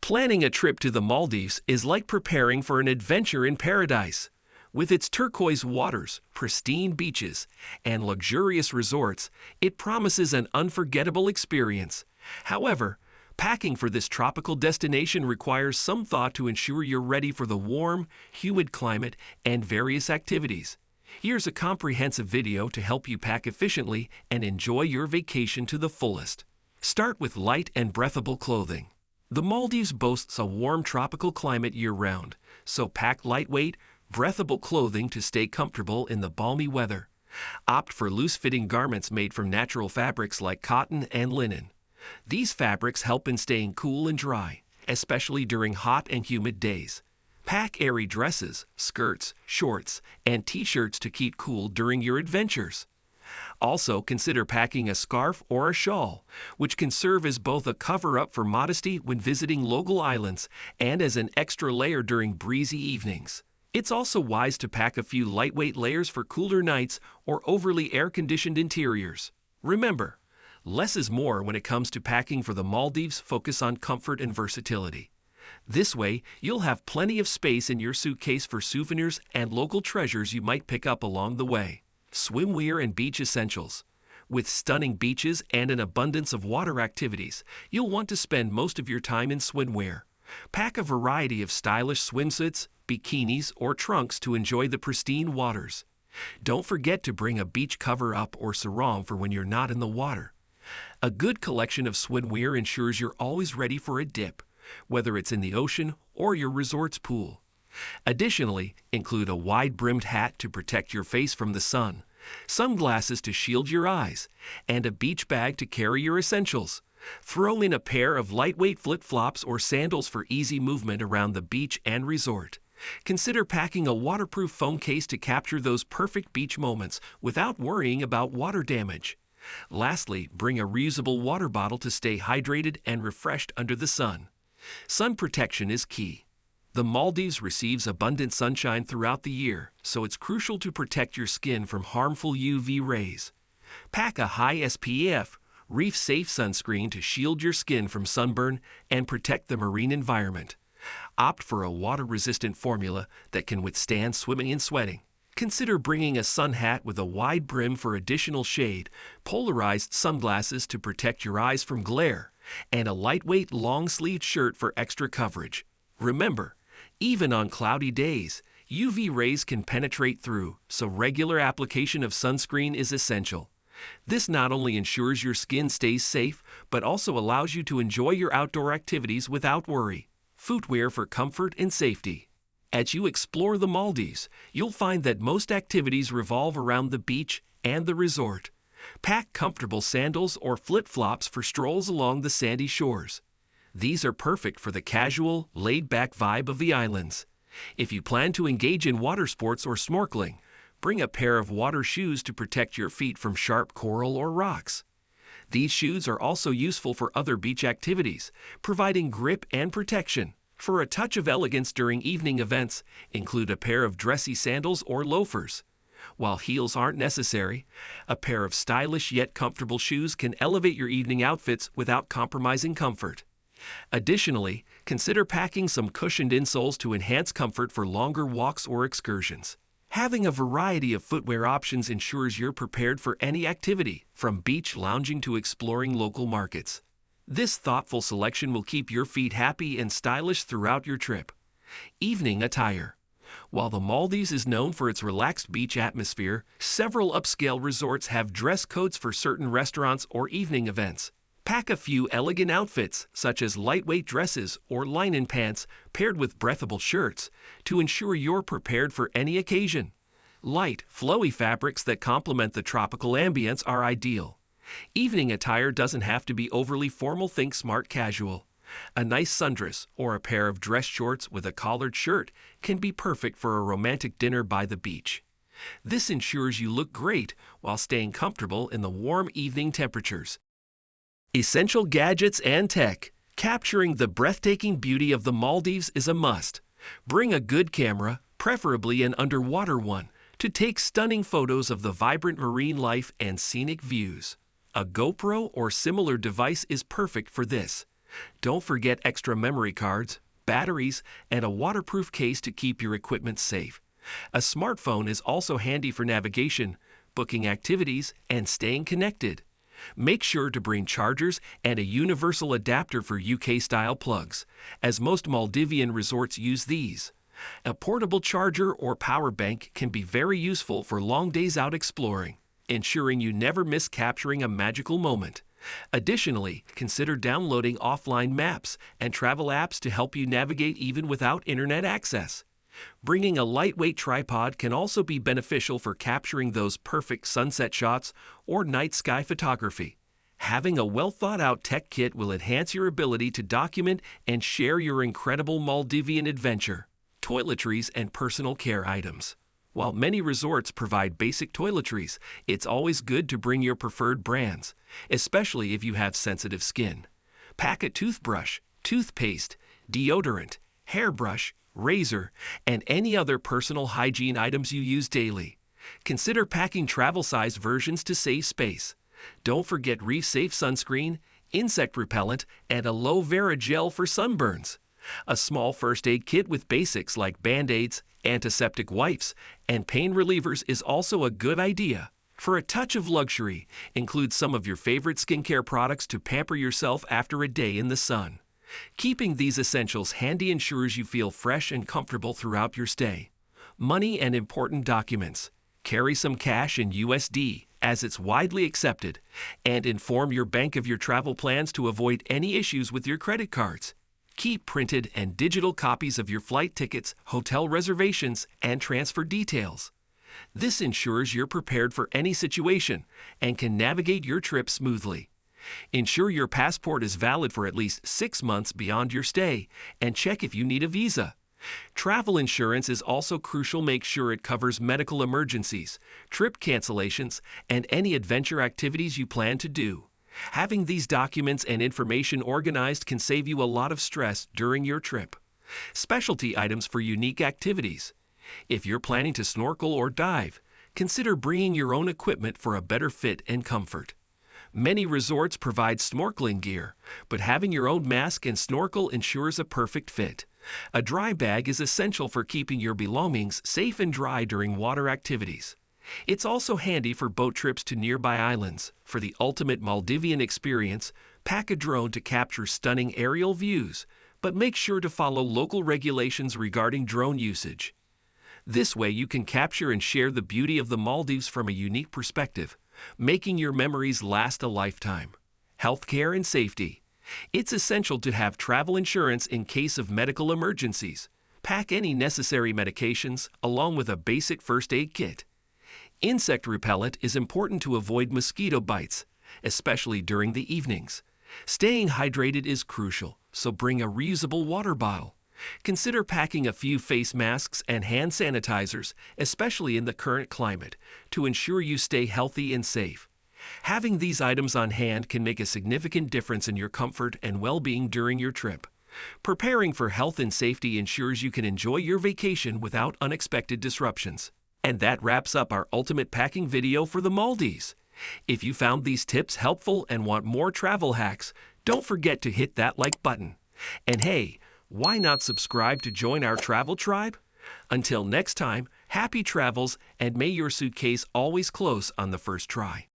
Planning a trip to the Maldives is like preparing for an adventure in paradise. With its turquoise waters, pristine beaches, and luxurious resorts, it promises an unforgettable experience. However, packing for this tropical destination requires some thought to ensure you're ready for the warm, humid climate and various activities. Here's a comprehensive video to help you pack efficiently and enjoy your vacation to the fullest. Start with light and breathable clothing. The Maldives boasts a warm tropical climate year-round, so pack lightweight, breathable clothing to stay comfortable in the balmy weather. Opt for loose-fitting garments made from natural fabrics like cotton and linen. These fabrics help in staying cool and dry, especially during hot and humid days. Pack airy dresses, skirts, shorts, and t-shirts to keep cool during your adventures. Also, consider packing a scarf or a shawl, which can serve as both a cover-up for modesty when visiting local islands and as an extra layer during breezy evenings. It's also wise to pack a few lightweight layers for cooler nights or overly air-conditioned interiors. Remember, less is more when it comes to packing for the Maldives. Focus on comfort and versatility. This way, you'll have plenty of space in your suitcase for souvenirs and local treasures you might pick up along the way. Swimwear and beach essentials. With stunning beaches and an abundance of water activities, you'll want to spend most of your time in swimwear. Pack a variety of stylish swimsuits, bikinis, or trunks to enjoy the pristine waters. Don't forget to bring a beach cover-up or sarong for when you're not in the water. A good collection of swimwear ensures you're always ready for a dip, whether it's in the ocean or your resort's pool. Additionally, include a wide-brimmed hat to protect your face from the sun, sunglasses to shield your eyes, and a beach bag to carry your essentials. Throw in a pair of lightweight flip-flops or sandals for easy movement around the beach and resort. Consider packing a waterproof phone case to capture those perfect beach moments without worrying about water damage. Lastly, bring a reusable water bottle to stay hydrated and refreshed under the sun. Sun protection is key. The Maldives receives abundant sunshine throughout the year, so it's crucial to protect your skin from harmful UV rays. Pack a high SPF, reef-safe sunscreen to shield your skin from sunburn and protect the marine environment. Opt for a water-resistant formula that can withstand swimming and sweating. Consider bringing a sun hat with a wide brim for additional shade, polarized sunglasses to protect your eyes from glare, and a lightweight long-sleeved shirt for extra coverage. Remember, even on cloudy days, UV rays can penetrate through, so regular application of sunscreen is essential. This not only ensures your skin stays safe, but also allows you to enjoy your outdoor activities without worry. Footwear for comfort and safety. As you explore the Maldives, you'll find that most activities revolve around the beach and the resort. Pack comfortable sandals or flip-flops for strolls along the sandy shores. These are perfect for the casual, laid-back vibe of the islands. If you plan to engage in water sports or snorkeling, bring a pair of water shoes to protect your feet from sharp coral or rocks. These shoes are also useful for other beach activities, providing grip and protection. For a touch of elegance during evening events, include a pair of dressy sandals or loafers. While heels aren't necessary, a pair of stylish yet comfortable shoes can elevate your evening outfits without compromising comfort. Additionally, consider packing some cushioned insoles to enhance comfort for longer walks or excursions. Having a variety of footwear options ensures you're prepared for any activity, from beach lounging to exploring local markets. This thoughtful selection will keep your feet happy and stylish throughout your trip. Evening attire. While the Maldives is known for its relaxed beach atmosphere, several upscale resorts have dress codes for certain restaurants or evening events. Pack a few elegant outfits, such as lightweight dresses or linen pants paired with breathable shirts, to ensure you're prepared for any occasion. Light, flowy fabrics that complement the tropical ambience are ideal. Evening attire doesn't have to be overly formal. Think smart casual. A nice sundress or a pair of dress shorts with a collared shirt can be perfect for a romantic dinner by the beach. This ensures you look great while staying comfortable in the warm evening temperatures. Essential gadgets and tech. Capturing the breathtaking beauty of the Maldives is a must. Bring a good camera, preferably an underwater one, to take stunning photos of the vibrant marine life and scenic views. A GoPro or similar device is perfect for this. Don't forget extra memory cards, batteries, and a waterproof case to keep your equipment safe. A smartphone is also handy for navigation, booking activities, and staying connected. Make sure to bring chargers and a universal adapter for UK-style plugs, as most Maldivian resorts use these. A portable charger or power bank can be very useful for long days out exploring, ensuring you never miss capturing a magical moment. Additionally, consider downloading offline maps and travel apps to help you navigate even without internet access. Bringing a lightweight tripod can also be beneficial for capturing those perfect sunset shots or night sky photography. Having a well-thought-out tech kit will enhance your ability to document and share your incredible Maldivian adventure. Toiletries and personal care items. While many resorts provide basic toiletries, it's always good to bring your preferred brands, especially if you have sensitive skin. Pack a toothbrush, toothpaste, deodorant, hairbrush, razor, and any other personal hygiene items you use daily. Consider packing travel-size versions to save space. Don't forget reef-safe sunscreen, insect repellent, and aloe vera gel for sunburns. A small first aid kit with basics like band-aids, antiseptic wipes, and pain relievers is also a good idea. For a touch of luxury, include some of your favorite skincare products to pamper yourself after a day in the sun. Keeping these essentials handy ensures you feel fresh and comfortable throughout your stay. Money and important documents. Carry some cash in USD, as it's widely accepted, and inform your bank of your travel plans to avoid any issues with your credit cards. Keep printed and digital copies of your flight tickets, hotel reservations, and transfer details. This ensures you're prepared for any situation and can navigate your trip smoothly. Ensure your passport is valid for at least 6 months beyond your stay, and check if you need a visa. Travel insurance is also crucial. Make sure it covers medical emergencies, trip cancellations, and any adventure activities you plan to do. Having these documents and information organized can save you a lot of stress during your trip. Specialty items for unique activities. If you're planning to snorkel or dive, consider bringing your own equipment for a better fit and comfort. Many resorts provide snorkeling gear, but having your own mask and snorkel ensures a perfect fit. A dry bag is essential for keeping your belongings safe and dry during water activities. It's also handy for boat trips to nearby islands. For the ultimate Maldivian experience, pack a drone to capture stunning aerial views, but make sure to follow local regulations regarding drone usage. This way you can capture and share the beauty of the Maldives from a unique perspective, making your memories last a lifetime. Healthcare and safety. It's essential to have travel insurance in case of medical emergencies. Pack any necessary medications along with a basic first aid kit. Insect repellent is important to avoid mosquito bites, especially during the evenings. Staying hydrated is crucial, so bring a reusable water bottle. Consider packing a few face masks and hand sanitizers, especially in the current climate, to ensure you stay healthy and safe. Having these items on hand can make a significant difference in your comfort and well-being during your trip. Preparing for health and safety ensures you can enjoy your vacation without unexpected disruptions. And that wraps up our ultimate packing video for the Maldives. If you found these tips helpful and want more travel hacks, don't forget to hit that like button. And hey, why not subscribe to join our travel tribe? Until next time, happy travels and may your suitcase always close on the first try.